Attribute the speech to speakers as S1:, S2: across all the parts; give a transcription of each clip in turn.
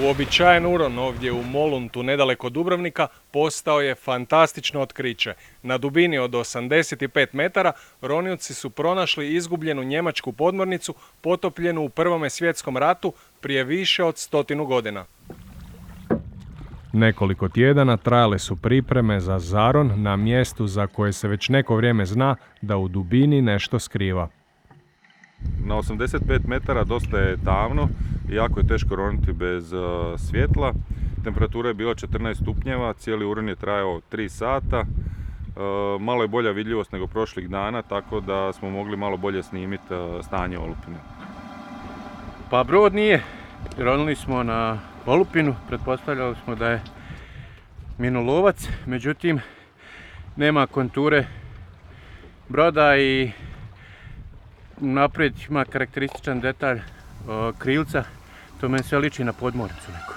S1: Uobičajen uron ovdje u Moluntu, nedaleko Dubrovnika, postao je fantastično otkriće. Na dubini od 85 metara ronioci su pronašli izgubljenu njemačku podmornicu potopljenu u Prvome svjetskom ratu prije više od 100 godina. Nekoliko tjedana trajale su pripreme za zaron na mjestu za koje se već neko vrijeme zna da u dubini nešto skriva.
S2: Na 85 metara dosta je tamno i jako je teško roniti bez svjetla. Temperatura je bila 14 stupnjeva, cijeli uron je trajao 3 sata. Malo je bolja vidljivost nego prošlih dana, tako da smo mogli malo bolje snimiti stanje olupine.
S3: Pa brod nije. Ronili smo na olupinu, pretpostavljali smo da je minolovac, međutim nema konture broda i naprijed ima karakterističan detalj krilca, to meni sve liči na podmornicu neku.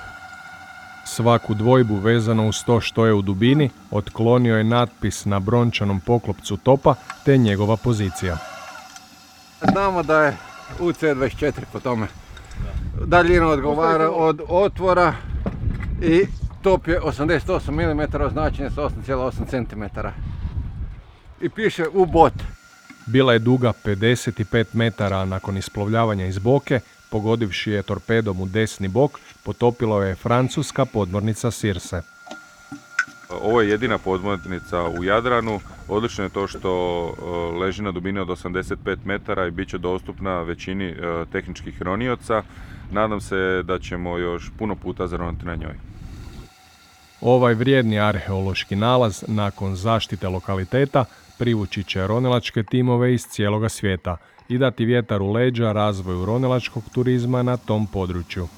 S1: Svaku dvojbu vezano uz to što je u dubini otklonio je natpis na brončanom poklopcu topa te njegova pozicija.
S4: Znamo da je UC-24 po tome. Daljina odgovara od otvora i top je 88 mm, označen sa 8,8 cm. I piše u bot.
S1: Bila je duga 55 metara, a nakon isplovljavanja iz Boke, pogodivši je torpedom u desni bok, potopilo je francuska podmornica Circe.
S2: Ovo je jedina podmornica u Jadranu. Odlično je to što leži na dubini od 85 metara i bit će dostupna većini tehničkih ronioca. Nadam se da ćemo još puno puta zaroniti na njoj.
S1: Ovaj vrijedni arheološki nalaz, nakon zaštite lokaliteta, privući će ronilačke timove iz cijeloga svijeta i dati vjetar u leđa razvoju ronilačkog turizma na tom području.